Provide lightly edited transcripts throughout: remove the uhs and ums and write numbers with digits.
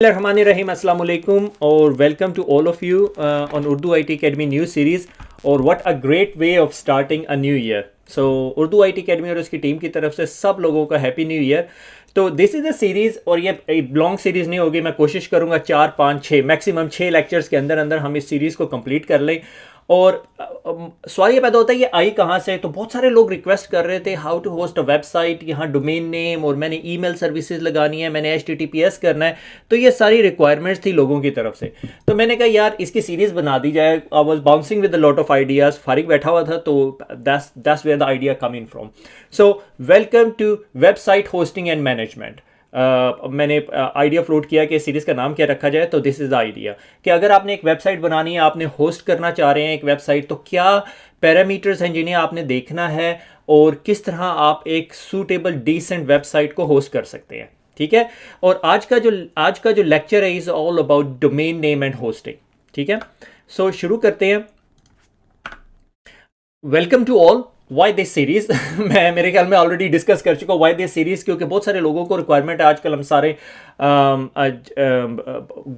Bismillahirrahmanirrahim, Assalamu alaikum, or welcome to all of you on Urdu IT Academy new series. और what a great way of starting a new year. So Urdu IT Academy और उसकी team की तरफ से सब लोगों का happy new year. तो दिस इज़ अ सीरीज़ और ये लॉन्ग सीरीज़ नहीं होगी. मैं कोशिश करूँगा 4, 5, 6 मैक्सिमम 6 लेक्चर्स के अंदर अंदर हम इस सीरीज़ को कंप्लीट कर लें. और सवाल ये पैदा होता है ये आई कहाँ से. तो बहुत सारे लोग रिक्वेस्ट कर रहे थे how to host a website, यहाँ डोमेन नेम और मैंने ईमेल सर्विसेज लगानी है, मैंने HTTPS करना है. तो ये सारी रिक्वायरमेंट्स थी लोगों की तरफ से. तो मैंने कहा यार इसकी सीरीज़ बना दी जाए. I was bouncing with a lot of ideas, फारिग बैठा हुआ था, तो that's where the idea coming from. So welcome to website hosting and management. मैंने आइडिया फ्लोट किया कि सीरीज़ का नाम क्या रखा जाए. तो दिस इज़ द आइडिया कि अगर आपने एक वेबसाइट बनानी है, आपने होस्ट करना चाह रहे हैं एक वेबसाइट, तो क्या पैरामीटर्स हैं जिन्हें आपने देखना है और किस तरह आप एक सूटेबल डिसेंट वेबसाइट को होस्ट कर सकते हैं. ठीक है. और आज का जो लेक्चर है is all about domain name and hosting. ठीक है. सो शुरू करते हैं. Welcome to all. Why this series मैं मेरे ख्याल में ऑलरेडी डिस्कस कर चुका हूँ वाई दिस सीरीज़, क्योंकि बहुत सारे लोगों को रिक्वायरमेंट है. आजकल हम सारे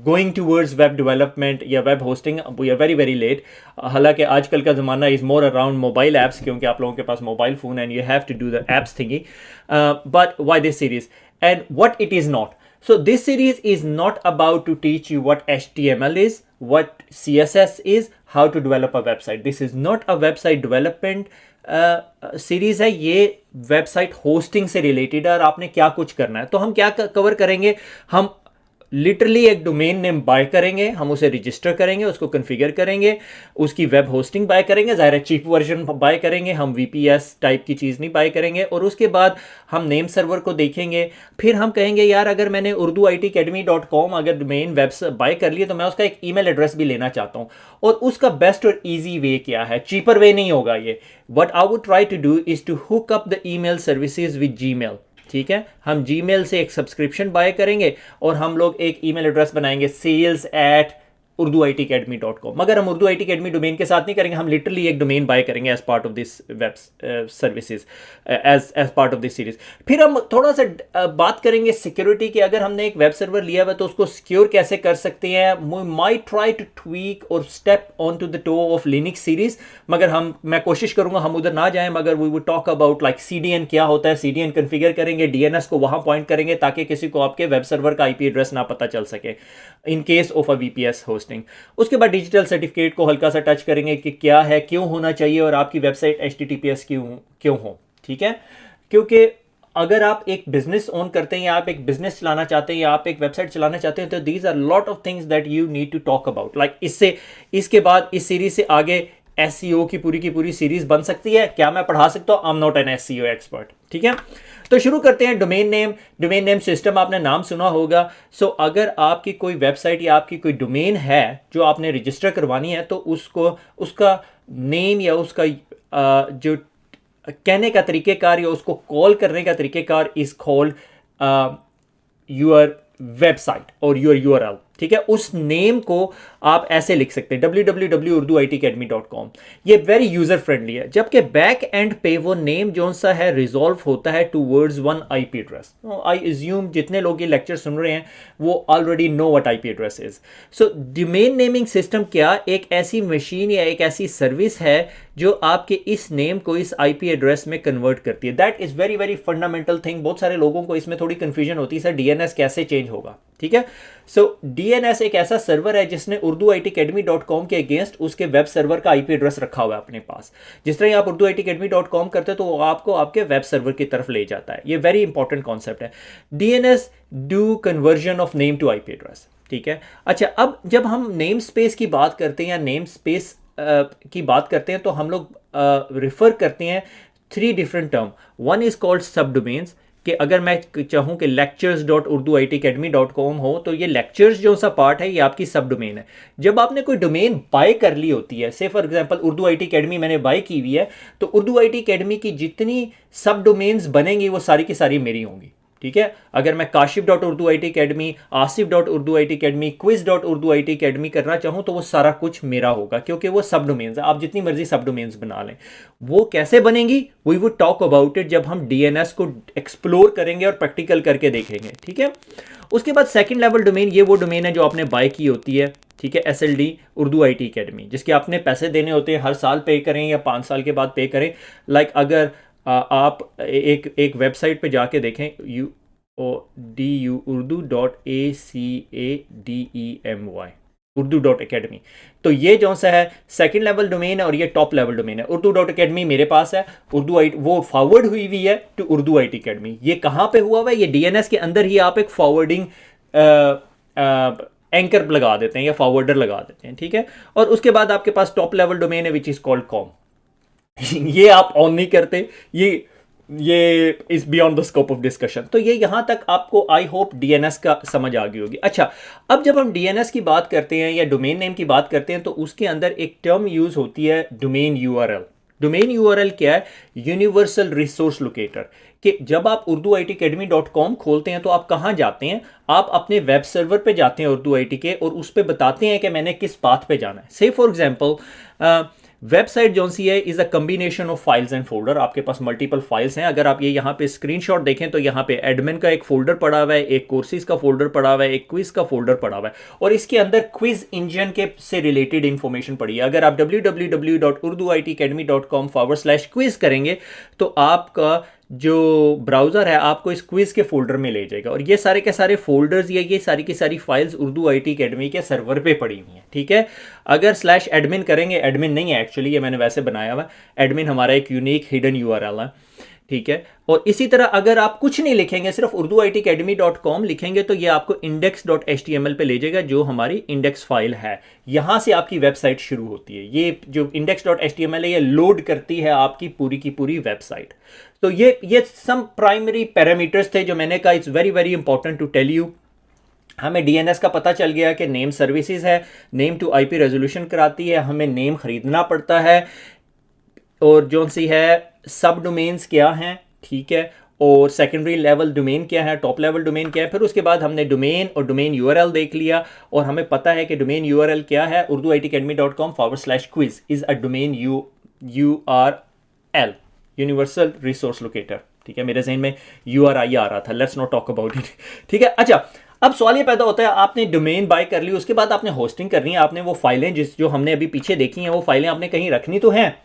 गोइंग टूवर्ड्स वेब डेवलपमेंट या web hosting. We are very very late. हालांकि आजकल का ज़माना is more around mobile apps, क्योंकि आप लोगों के पास mobile phone and you have to do the apps thingy. But why this series and what it is not. So this series is not about to teach you what HTML is, what CSS is, how to develop a website. This is not a website development series है. ये website hosting से related है और आपने क्या कुछ करना है. तो हम क्या कवर करेंगे. हम लिटरली एक डोमेन नेम बाय करेंगे, हम उसे रजिस्टर करेंगे, उसको कॉन्फ़िगर करेंगे, उसकी वेब होस्टिंग बाय करेंगे. ज़ाहिर है चीप वर्जन बाय करेंगे, हम VPS टाइप की चीज़ नहीं बाय करेंगे. और उसके बाद हम नेम सर्वर को देखेंगे. फिर हम कहेंगे यार अगर मैंने urduitacademy.com अगर डोमेन वेब बाय कर लिए तो मैं उसका एक ईमेल एड्रेस भी लेना चाहता हूँ. और उसका बेस्ट और ईजी वे क्या है. चीपर वे नहीं होगा ये. What I would try to do is to hook up the email services with Gmail. ठीक है. हम Gmail से एक सब्सक्रिप्शन बाय करेंगे और हम लोग एक ईमेल एड्रेस बनाएंगे sales@urduitacademy.com. मगर हम Urdu IT Academy डोमेन के साथ नहीं करेंगे, हम लिटरली एक डोमेन बाय करेंगे as part of this web services, as part of this series. फिर हम थोड़ा सा बात करेंगे सिक्योरिटी की. अगर हमने एक वेब सर्वर लिया हुआ तो उसको सिक्योर कैसे कर सकते हैं. We might try to tweak और step on to the toe of Linux series, मगर मैं कोशिश करूंगा हम उधर ना जाएं. मगर we would talk about like CDN क्या होता है, CDN कन्फिगर करेंगे, DNS को वहां पॉइंट करेंगे ताकि किसी को आपके वेब सर्वर का IP एड्रेस ना पता चल सके in case of a VPS hosting. उसके बाद डिजिटल सर्टिफिकेट को हल्का सा टच करेंगे कि क्या है, क्यों होना चाहिए और आपकी वेबसाइट HTTPS क्यों हो. ठीक है. क्योंकि अगर आप एक बिजनेस ओन करते हैं या आप एक बिजनेस चलाना चाहते हैं या आप एक वेबसाइट चलाना चाहते हैं तो these are lot of things that you need to talk about. Like इसके बाद इस सीरीज से आगे SEO की पूरी सीरीज बन सकती है. क्या मैं पढ़ा सकता हूँ. I am not an SEO expert. ठीक है. तो शुरू करते हैं. डोमेन नेम सिस्टम आपने नाम सुना होगा. सो अगर आपकी कोई वेबसाइट या आपकी कोई डोमेन है जो आपने रजिस्टर करवानी है तो उसका नेम या उसका जो कहने का तरीक़ेकार या उसको कॉल करने का तरीक़ेकार इज कॉल्ड योर वेबसाइट और योर URL. ठीक है. उस नेम को आप ऐसे लिख सकते हैं www.urduitacademy.com. ये वेरी यूजर फ्रेंडली है. जबकि बैक एंड पे वो नेम जो सा है रिजॉल्व होता है towards one IP address. I assume जितने लोग ये लेक्चर सुन रहे हैं वो already know what IP address is. So domain naming system क्या एक ऐसी मशीन या एक ऐसी सर्विस है जो आपके इस नेम को इस IP एड्रेस में कन्वर्ट करती है. That is very very fundamental thing. बहुत सारे लोगों को इसमें थोड़ी कंफ्यूजन होती है सर DNS कैसे चेंज होगा. ठीक है. सो DNS एक ऐसा सर्वर है जिसने urduitacademy.com के अगेंस्ट उसके वेब सर्वर का IP एड्रेस रखा हुआ है अपने पास. जिस तरह आप urduitacademy.com करते हैं तो वो आपको आपके वेब सर्वर की तरफ ले जाता है. ये वेरी इंपॉर्टेंट कॉन्सेप्ट है. DNS do conversion of name to IP address. ठीक है. अच्छा, अब जब हम नेम स्पेस की बात करते हैं या नेम स्पेस की बात करते हैं तो हम लोग रिफर करते हैं 3 different term. One is called सब डोमेन्स, कि अगर मैं चाहूँ कि lectures.urduitacademy.com हो तो ये लेक्चर्स जो सा पार्ट है ये आपकी सब डोमेन है. जब आपने कोई डोमेन बाय कर ली होती है, से for example Urdu IT Academy मैंने बाय की हुई है, तो Urdu IT Academy की जितनी सब डोमेन्स बनेंगी वो सारी की सारी मेरी होंगी. ठीक है। अगर मैं kashif.urdu.it-academy, asif.urdu.it-academy, quiz.urdu.it-academy करना चाहूँ तो वो सारा कुछ मेरा होगा, क्योंकि वो सब डोमेन्स है। आप जितनी मर्जी सब डोमेन्स बना लें। वो कैसे बनेंगी, we would talk about it जब हम डीएनएस को एक्सप्लोर करेंगे और प्रैक्टिकल करके देखेंगे, ठीक है। उसके बाद सेकंड लेवल डोमेन, ये वो डोमेन है जो आपने बाय की होती है, ठीक है, SLD उर्दू IT अकेडमी, जिसके आपने पैसे देने होते हैं, हर साल पे करें या 5 साल के बाद पे करें। लाइक अगर आप एक वेबसाइट पे जाके देखें, urdu.academy urdu.academy, तो ये जो सा है सेकंड लेवल डोमेन है और ये टॉप लेवल डोमेन है। urdu.academy मेरे पास है, उर्दू IT वो फॉरवर्ड हुई हुई है टू उर्दू IT अकेडमी। ये कहाँ पे हुआ हुआ है, ये DNS के अंदर ही आप एक फॉरवर्डिंग एंकर लगा देते हैं या फॉरवर्डर लगा देते हैं, ठीक है। और उसके बाद आपके पास टॉप लेवल डोमेन है विच इज कॉल्ड कॉम। ये आप ऑन नहीं करते, ये is beyond the scope of discussion. तो ये यहां तक आपको आई होप DNS का समझ आ गई होगी। अच्छा, अब जब हम DNS की बात करते हैं या डोमेन नेम की बात करते हैं तो उसके अंदर एक टर्म यूज होती है डोमेन URL। डोमेन URL क्या है, यूनिवर्सल रिसोर्स लोकेटर। कि जब आप urduitacademy.com खोलते हैं तो आप कहाँ जाते हैं, आप अपने वेब सर्वर पे जाते हैं उर्दू IT के, और उस पर बताते हैं कि मैंने किस पाथ पे जाना है। से फॉर एग्जाम्पल वेबसाइट जो सी है is a combination of files and folder. आपके पास मल्टीपल फाइल्स हैं। अगर आप ये यहाँ पे स्क्रीनशॉट देखें तो यहाँ पे एडमिन का एक फोल्डर पड़ा हुआ है, एक कोर्सेज का फोल्डर पड़ा हुआ है, एक क्विज का फोल्डर पड़ा हुआ है, और इसके अंदर क्विज इंजन के से रिलेटेड इंफॉर्मेशन पड़ी है। अगर आप www.urduitacademy.com/quiz करेंगे तो आपका जो ब्राउज़र है आपको इस क्विज के फोल्डर में ले जाएगा, और ये सारे के सारे फोल्डर्स ये सारी की सारी फाइल्स उर्दू IT अकेडमी के सर्वर पे पड़ी हुई हैं, ठीक है। अगर /admin करेंगे, एडमिन नहीं है एक्चुअली, ये मैंने वैसे बनाया हुआ है, एडमिन हमारा एक यूनिक हिडन URL है, ठीक है। और इसी तरह अगर आप कुछ नहीं लिखेंगे, सिर्फ urduitacademy.com लिखेंगे तो ये आपको index.html पे ले जाएगा, जो हमारी इंडेक्स फाइल है। यहां से आपकी वेबसाइट शुरू होती है। ये जो index.html है ये लोड करती है आपकी पूरी की पूरी वेबसाइट। तो ये सम प्राइमरी पैरामीटर्स थे जो मैंने कहा it's very very important to tell you. हमें DNS का पता चल गया कि नेम सर्विसेज है, नेम टू IP रेजोल्यूशन कराती है, हमें नेम खरीदना पड़ता है, और जो सी है सब डोमेन्स क्या हैं, ठीक है, और सेकेंडरी लेवल डोमेन क्या है, टॉप लेवल डोमेन क्या है। फिर उसके बाद हमने डोमेन और डोमेन URL देख लिया, और हमें पता है कि डोमेन URL क्या है, urduitacademy.com/quiz is a domain URL, universal resource locator, ठीक है। मेरे जहन में URI आ रहा था, let's not talk about it, ठीक है। अच्छा, अब सवाल ये पैदा होता है, आपने डोमेन बाय कर ली, उसके बाद आपने होस्टिंग करनी है, आपने वो फाइलें जो हमने अभी पीछे देखी हैं वो फाइलें आपने कहीं रखनी तो हैं,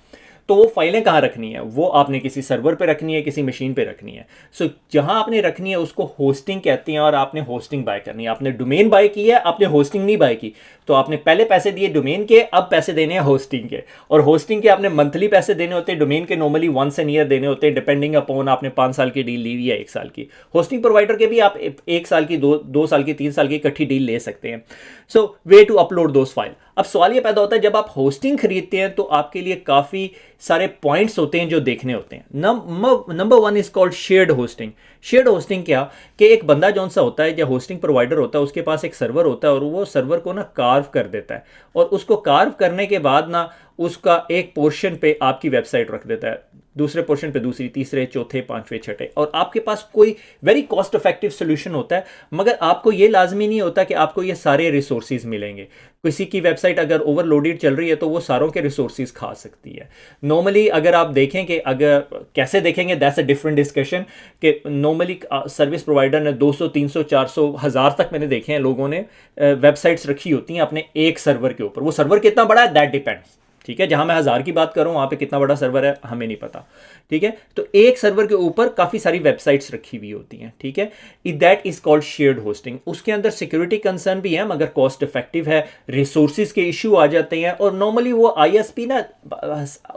तो वो फाइलें कहाँ रखनी है, वो आपने किसी सर्वर पे रखनी है, किसी मशीन पे रखनी है। सो जहां आपने रखनी है उसको होस्टिंग कहते हैं, और आपने होस्टिंग बाय करनी है। आपने डोमेन बाय की है, आपने होस्टिंग नहीं बाय की, तो आपने पहले पैसे दिए डोमेन के, अब पैसे देने हैं होस्टिंग के, और होस्टिंग के आपने मंथली पैसे देने होते हैं, डोमेन के नॉर्मली 1 ईयर देने होते हैं, डिपेंडिंग अपॉन आपने 5 साल की डील ली हुई है 1 साल की। होस्टिंग प्रोवाइडर के भी आप 1 साल की, 2 साल की, 3 साल की इकट्ठी डील ले सकते हैं। So way to upload those file. अब सवाल ये पैदा होता है, जब आप होस्टिंग खरीदते हैं तो आपके लिए काफ़ी सारे पॉइंट्स होते हैं जो देखने होते हैं। Number 1 is called shared hosting. Shared hosting क्या, कि एक बंदा जौन सा होता है, जो होस्टिंग प्रोवाइडर होता है, उसके पास एक सर्वर होता है, और वो सर्वर को ना कार्व कर देता है, और उसको कार्व करने के बाद ना उसका एक पोर्शन पे आपकी वेबसाइट रख देता है, दूसरे पोर्शन पे दूसरी, तीसरे, चौथे, 5वें, 6ठे, और आपके पास कोई वेरी कॉस्ट इफेक्टिव सोल्यूशन होता है, मगर आपको ये लाजमी नहीं होता कि आपको ये सारे रिसोर्सेज मिलेंगे। किसी की वेबसाइट अगर ओवरलोडेड चल रही है तो वो सारों के रिसोर्सेज खा सकती है। नॉर्मली अगर आप देखें कि अगर कैसे देखेंगे, दैट्स अ डिफरेंट डिस्कशन, कि नॉर्मली सर्विस प्रोवाइडर ने 200, 300, 400, 1000 तक मैंने देखे हैं लोगों ने वेबसाइट्स रखी होती हैं अपने एक सर्वर के ऊपर। वो सर्वर कितना बड़ा है दैट डिपेंड्स, ठीक है। जहां मैं 1000 की बात करूं वहां पे कितना बड़ा सर्वर है हमें नहीं पता, ठीक है। तो एक सर्वर के ऊपर काफी सारी वेबसाइट्स रखी हुई होती हैं, ठीक है। That is called shared hosting. उसके अंदर सिक्योरिटी कंसर्न भी है, मगर कॉस्ट इफेक्टिव है, रिसोर्सेज के इशू आ जाते हैं, और नॉर्मली वो ISP ना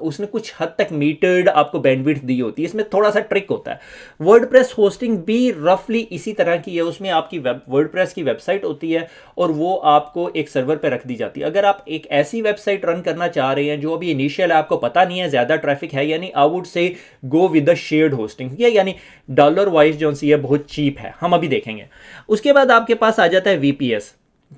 उसने कुछ हद तक मीटर्ड आपको बैंडविड्थ दी होती है। इसमें थोड़ा सा ट्रिक होता है। वर्डप्रेस होस्टिंग भी रफली इसी तरह की है। उसमें आपकी वर्डप्रेस की वेबसाइट होती है और वो आपको एक सर्वर पर रख दी जाती है। अगर आप एक ऐसी वेबसाइट रन करना चाह रहे हैं जो अभी इनिशियल है, आपको पता नहीं है ज्यादा ट्रैफिक है, यानी I would say go with the shared hosting, ये यानी डॉलर वाइज जो सी है बहुत चीप है, हम अभी देखेंगे। उसके बाद आपके पास आ जाता है VPS,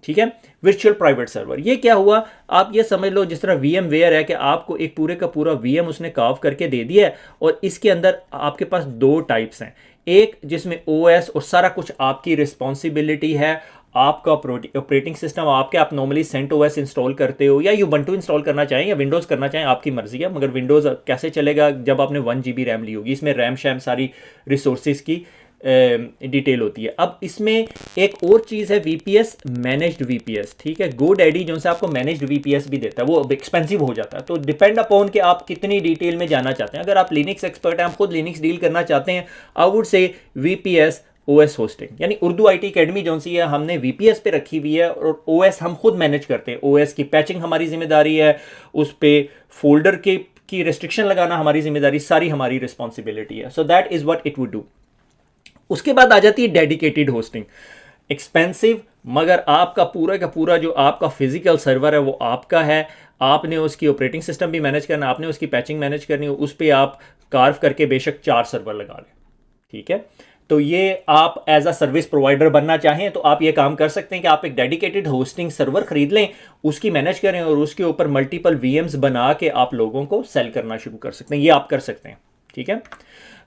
ठीक है, वर्चुअल प्राइवेट सर्वर। ये क्या हुआ, आप ये समझ लो जिस तरह VMware है कि आपको एक पूरे का पूरा VM उसने कार्व करके दे दिया है, और इसके अंदर आपके पास 2 टाइप्स हैं। एक जिसमें ओएस और सारा कुछ आपकी रिस्पॉन्सिबिलिटी है, आपका ऑपरेटिंग सिस्टम आपके, आप नॉर्मली सेंट ओएस इंस्टॉल करते हो या यूबंटू इंस्टॉल करना चाहें या विंडोज़ करना चाहें, आपकी मर्जी है। मगर विंडोज़ कैसे चलेगा जब आपने 1 GB रैम ली होगी, इसमें रैम शैम सारी रिसोर्सेज की डिटेल होती है। अब इसमें एक और चीज़ है वीपीएस, मैनेज्ड वीपीएस, ठीक है। GoDaddy जो से आपको मैनेज्ड वीपीएस भी देता है, वो अब एक्सपेंसिव हो जाता है, तो डिपेंड अपॉन कि आप कितनी डिटेल में जाना चाहते हैं। अगर आप लिनक्स एक्सपर्ट हैं, आप खुद लिनक्स डील करना चाहते हैं, I would say VPS OS hosting, यानी उर्दू आईटी अकेडमी जो सी है हमने वीपीएस पे रखी हुई है और ओएस हम खुद मैनेज करते हैं। ओएस की पैचिंग हमारी जिम्मेदारी है, उस पर फोल्डर की रेस्ट्रिक्शन लगाना हमारी जिम्मेदारी, सारी हमारी रिस्पॉन्सिबिलिटी है। So that is what it would do. उसके बाद आ जाती है डेडिकेटेड होस्टिंग, एक्सपेंसिव, मगर आपका पूरा का पूरा जो आपका फिजिकल सर्वर है वो आपका है, आपने उसकी ऑपरेटिंग सिस्टम भी मैनेज करना, आपने उसकी पैचिंग मैनेज करनी है, उस पर आप कार्व करके बेशक 4 सर्वर लगा लें, ठीक है। तो ये आप एज अ सर्विस प्रोवाइडर बनना चाहें तो आप ये काम कर सकते हैं कि आप एक डेडिकेटेड होस्टिंग सर्वर खरीद लें, उसकी मैनेज करें और उसके ऊपर मल्टीपल वीएम्स बना के आप लोगों को सेल करना शुरू कर सकते हैं। ये आप कर सकते हैं, ठीक है।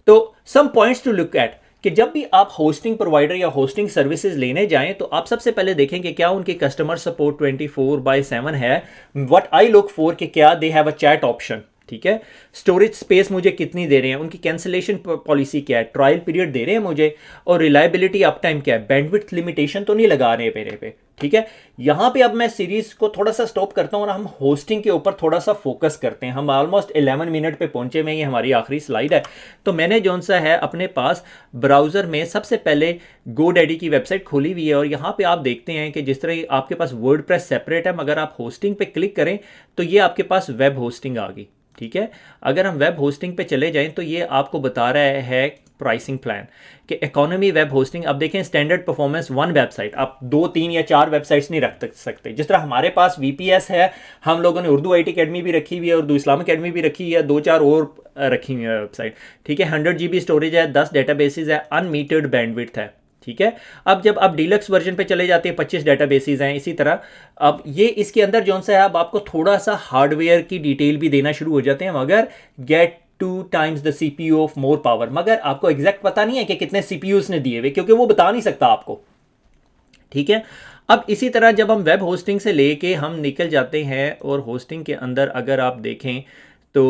तो some points to look at कि जब भी आप होस्टिंग प्रोवाइडर या होस्टिंग सर्विसेज लेने जाएं तो आप सबसे पहले देखें कि क्या उनकी कस्टमर सपोर्ट 24/7 है। व्हाट आई लुक फॉर कि क्या they have a chat option, ठीक है। स्टोरेज स्पेस मुझे कितनी दे रहे हैं, उनकी कैंसिलेशन पॉलिसी क्या है, ट्रायल पीरियड दे रहे हैं मुझे, और रिलायबिलिटी अप टाइम क्या है, बैंडविड्थ लिमिटेशन तो नहीं लगा रहे मेरे पे, ठीक है। यहाँ पे अब मैं सीरीज को थोड़ा सा स्टॉप करता हूँ और हम होस्टिंग के ऊपर थोड़ा सा फोकस करते हैं। हम ऑलमोस्ट 11 मिनट पे पहुंचे में, ये हमारी आखिरी स्लाइड है। तो मैंने जौन सा है अपने पास ब्राउज़र में सबसे पहले GoDaddy की वेबसाइट खोली हुई है और यहाँ पे आप देखते हैं कि जिस तरह आपके पास वर्डप्रेस सेपरेट है, मगर आप होस्टिंग पे क्लिक करें तो ये आपके पास वेब होस्टिंग आ गई, ठीक है। अगर हम वेब होस्टिंग पे चले जाएं तो ये आपको बता रहा है प्राइसिंग प्लान कि इकोनॉमी वेब होस्टिंग। अब देखें स्टैंडर्ड परफॉर्मेंस 1 वेबसाइट, आप 2, 3 या 4 वेबसाइट्स नहीं रख सकते। जिस तरह हमारे पास वीपीएस है, हम लोगों ने उर्दू आईटी अकेडमी भी रखी हुई है, उर्दू इस्लाम अकेडमी भी रखी है, 2-4 और रखी हुई है वेबसाइट, ठीक है। 100 GB स्टोरेज है, 10 डेटाबेसेस है, अनमीटर्ड बैंडविड्थ है, ठीक है। अब जब आप डीलक्स वर्जन पे चले जाते हैं 25 डेटाबेसेस हैं इसी तरह। अब ये इसके अंदर जो सा है अब आपको थोड़ा सा हार्डवेयर की डिटेल भी देना शुरू हो जाते हैं, मगर get 2 times the CPU of more power, मगर आपको एग्जैक्ट पता नहीं है कि कितने CPUs ने दिए हुए, क्योंकि वो बता नहीं सकता आपको, ठीक है। अब इसी तरह जब हम वेब होस्टिंग से लेके हम निकल जाते हैं और होस्टिंग के अंदर अगर आप देखें तो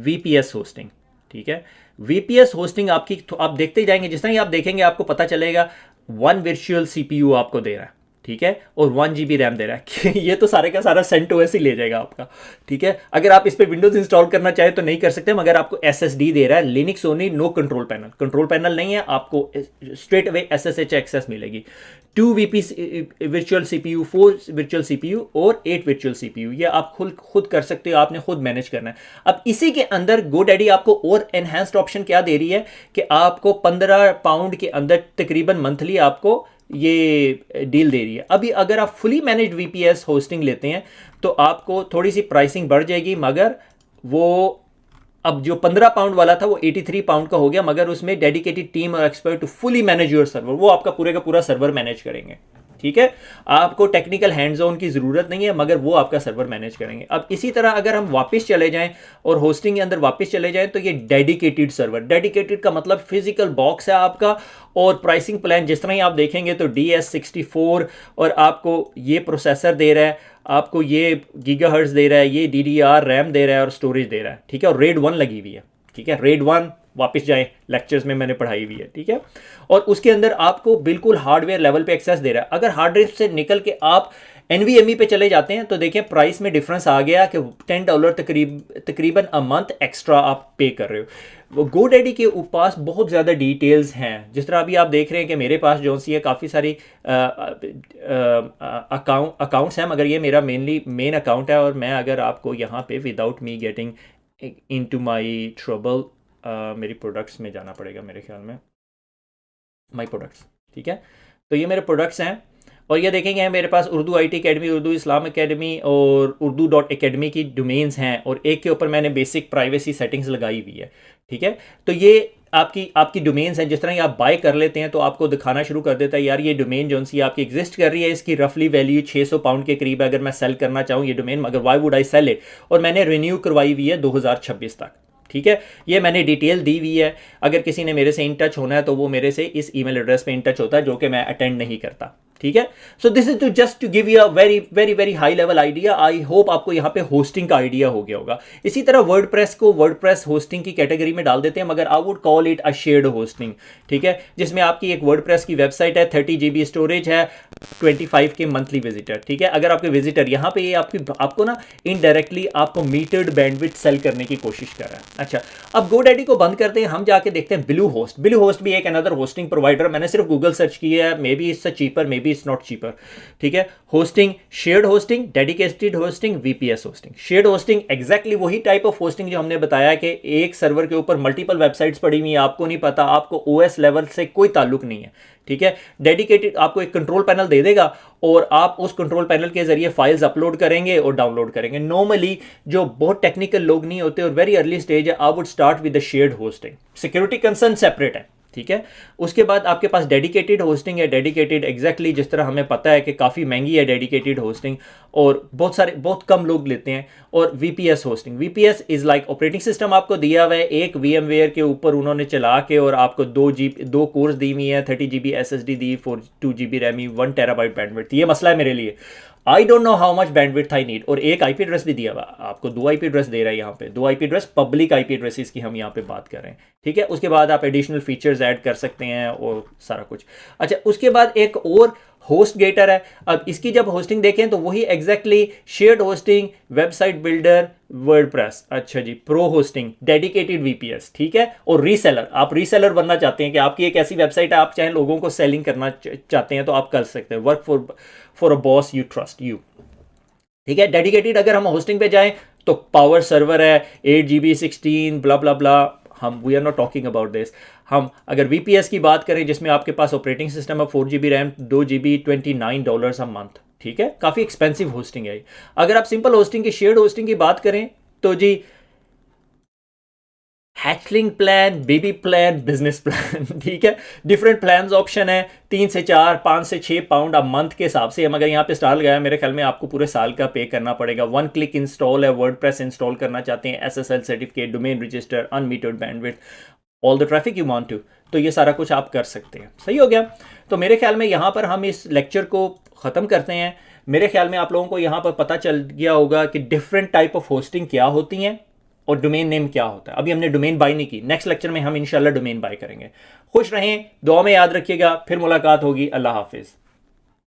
VPS होस्टिंग, ठीक है। VPS होस्टिंग आपकी आप देखते जाएंगे, जिस तरह ही आप देखेंगे आपको पता चलेगा 1 वर्चुअल CPU आपको दे रहा है, ठीक है, और 1 GB रैम दे रहा है। ये तो सारे का सारा CentOS ही ले जाएगा आपका, ठीक है। अगर आप इस पे विंडोज इंस्टॉल करना चाहे तो नहीं कर सकते, मगर आपको SSD दे रहा है, Linux only, no control panel, control panel नहीं है, आपको स्ट्रेट अवे SSH एक्सेस मिलेगी। 2 वर्चुअल CPU, 4 वर्चुअल CPU और 8 वर्चुअल CPU, ये आप खुद कर सकते हो, आपने खुद मैनेज करना है। अब इसी के अंदर GoDaddy आपको और एनहांस्ड ऑप्शन क्या दे रही है कि आपको £15 के अंदर तकरीबन मंथली आपको ये डील दे रही है। अभी अगर आप फुली मैनेज्ड VPS होस्टिंग लेते हैं तो आपको थोड़ी सी प्राइसिंग बढ़ जाएगी, मगर वो अब जो £15 वाला था वो £83 का हो गया, मगर उसमें डेडिकेटेड टीम और expert to fully manage your server, वो आपका पूरे का पूरा सर्वर मैनेज करेंगे, ठीक है। आपको टेक्निकल हैंड्स ऑन की जरूरत नहीं है, मगर वो आपका सर्वर मैनेज करेंगे। अब इसी तरह अगर हम वापस चले जाएं और होस्टिंग के अंदर वापस चले जाएं तो ये डेडिकेटेड सर्वर, डेडिकेटेड का मतलब फिजिकल बॉक्स है आपका, और प्राइसिंग प्लान जिस तरह ही आप देखेंगे तो DS64, और आपको ये प्रोसेसर दे रहा है, आपको ये गीगाहर्ट्ज दे रहा है, ये DDR रैम दे रहा है और स्टोरेज दे रहा है, ठीक है, और RAID 1 लगी हुई है, ठीक है। RAID 1 वापस जाएं, लेक्चर्स में मैंने पढ़ाई हुई है, ठीक है। और उसके अंदर आपको बिल्कुल हार्डवेयर लेवल पे एक्सेस दे रहा है। अगर हार्ड ड्राइव से निकल के आप NVMe पे चले जाते हैं तो देखिए प्राइस में डिफरेंस आ गया कि $10 तकरीबन अ मंथ एक्स्ट्रा आप पे कर रहे हो। GoDaddy के पास बहुत ज़्यादा डिटेल्स हैं, जिस तरह अभी आप देख रहे हैं कि मेरे पास जो सी है काफ़ी सारी अकाउंट्स हैं, मगर ये मेरा मेन अकाउंट है, और मैं अगर आपको यहाँ पे without me getting into my trouble मेरी प्रोडक्ट्स में जाना पड़ेगा, मेरे ख्याल में माय प्रोडक्ट्स, ठीक है। तो ये मेरे प्रोडक्ट्स हैं और ये देखेंगे मेरे पास उर्दू आईटी अकेडमी, उर्दू इस्लाम अकेडमी और urdu.academy की डोमेन्स हैं, और एक के ऊपर मैंने बेसिक प्राइवेसी सेटिंग्स लगाई हुई है, ठीक है। तो ये आपकी डोमेन्स हैं, जिस तरह ही आप बाय कर लेते हैं तो आपको दिखाना शुरू कर देता है यार ये डोमेन जो सी आपकी एग्जिस्ट कर रही है, इसकी रफली वैल्यू £600 के करीब है। अगर मैं सेल करना चाहूँ ये डोमेन, मगर why would I sell it, और मैंने रिन्यू करवाई हुई है 2026 तक, ठीक है, ये मैंने डिटेल दी हुई है। अगर किसी ने मेरे से इन टच होना है तो वो मेरे से इस ईमेल एड्रेस पे इन टच होता है, जो कि मैं अटेंड नहीं करता, ठीक है। So this is to just to give you a very very very high level idea. I hope आपको यहाँ पे होस्टिंग का आइडिया हो गया होगा। इसी तरह वर्डप्रेस को वर्डप्रेस होस्टिंग की कैटेगरी में डाल देते हैं, मगर I would call it a shared hosting, ठीक है, जिसमें आपकी एक वर्डप्रेस की वेबसाइट है, 30 GB स्टोरेज है, 25 के मंथली विजिटर, ठीक है। अगर आपके विजिटर यहाँ पे ये आपको ना इनडायरेक्टली आपको मीटर्ड बैंडविड्थ सेल करने की कोशिश कर रहा है। अच्छा, अब GoDaddy को बंद करते हैं, हम जाके देखते हैं ब्लू होस्ट। ब्लू होस्ट भी एक अनदर होस्टिंग प्रोवाइडर, मैंने सिर्फ गूगल सर्च किया है, मे बी इससे cheaper, may be it's not cheaper, ठीक है। Hosting, shared hosting, dedicated hosting, VPS hosting. Shared hosting exactly वही टाइप ऑफ होस्टिंग जो हमने बताया कि एक सर्वर के ऊपर मल्टीपल वेबसाइट्स पड़ी हुई है, आपको नहीं पता, आपको OS लेवल से कोई ताल्लुक नहीं है, ठीक है। डेडिकेटेड आपको एक कंट्रोल पैनल दे देगा और आप उस कंट्रोल पैनल के जरिए फाइल्स अपलोड करेंगे और डाउनलोड करेंगे। नॉर्मली जो बहुत टेक्निकल लोग नहीं होते और वेरी अर्ली स्टेज है, I would start with the shared hosting. Security concern separate है, ठीक है। उसके बाद आपके पास डेडिकेटेड होस्टिंग है। डेडिकेटेड एग्जैक्टली जिस तरह हमें पता है कि काफ़ी महंगी है डेडिकेटेड होस्टिंग और बहुत कम लोग लेते हैं। और VPS hosting, VPS is like operating system आपको दिया हुआ है, एक VMware के ऊपर उन्होंने चला के और आपको 2 कोर्स दी हुई है, 30 GB SSD दी, 2 GB रैमी, 1 TB बैंडविड्थ। ये मसला है मेरे लिए, I don't know how much bandwidth I need. और एक IP एड्रेस भी दिया हुआ, आपको 2 IP एड्रेस दे रहा है यहाँ पे, 2 IP address, public IP addresses की हम यहाँ पे बात कर रहे हैं, ठीक है। उसके बाद आप एडिशनल फीचर्स ऐड कर सकते हैं और सारा कुछ। अच्छा, उसके बाद एक और होस्ट गेटर है। अब इसकी जब होस्टिंग देखें तो वही exactly shared hosting, website builder, WordPress, अच्छा जी, प्रो होस्टिंग, डेडिकेटेड VPS, ठीक है। और रीसेलर, आप रीसेलर बनना चाहते हैं कि आपकी एक ऐसी वेबसाइट है, आप चाहे लोगों को सेलिंग करना चाहते हैं तो आप कर सकते हैं। Work for a boss you trust you, ठीक है। डेडिकेटेड अगर हम होस्टिंग पे जाएं तो पावर सर्वर है, 8 GB 16 ब्ला ब्ला ब्ला, हम we are not talking about this. हम अगर VPS की बात करें जिसमें आपके पास ऑपरेटिंग सिस्टम है, 4 GB RAM, 2 GB, $29 a month, ठीक है। काफ़ी एक्सपेंसिव होस्टिंग है। अगर आप सिंपल होस्टिंग की, शेयर्ड होस्टिंग की बात करें तो जी hatchling plan, baby plan, business plan, ठीक है। डिफरेंट प्लान्स ऑप्शन है, 3 से 4, 5 से 6 पाउंड अब मंथ के हिसाब से। हम अगर यहाँ पे स्टार लगाया, मेरे ख्याल में आपको पूरे साल का पे करना पड़ेगा। 1 क्लिक इंस्टॉल है, वर्डप्रेस इंस्टॉल करना चाहते हैं, SSL certificate, domain register, unmetered bandwidth, all the traffic you want to, तो ये सारा कुछ आप कर सकते हैं। सही हो गया। तो मेरे ख्याल में यहाँ पर हम इस लेक्चर को ख़त्म करते हैं। मेरे ख्याल में आप लोगों को यहाँ पर पता चल गया होगा कि डिफरेंट टाइप ऑफ होस्टिंग क्या होती हैं और डोमेन नेम क्या होता है। अभी हमने डोमेन बाय नहीं की, नेक्स्ट लेक्चर में हम इंशाल्लाह डोमेन बाय करेंगे। खुश रहें, दुआ में याद रखिएगा, फिर मुलाकात होगी। अल्लाह हाफिज़।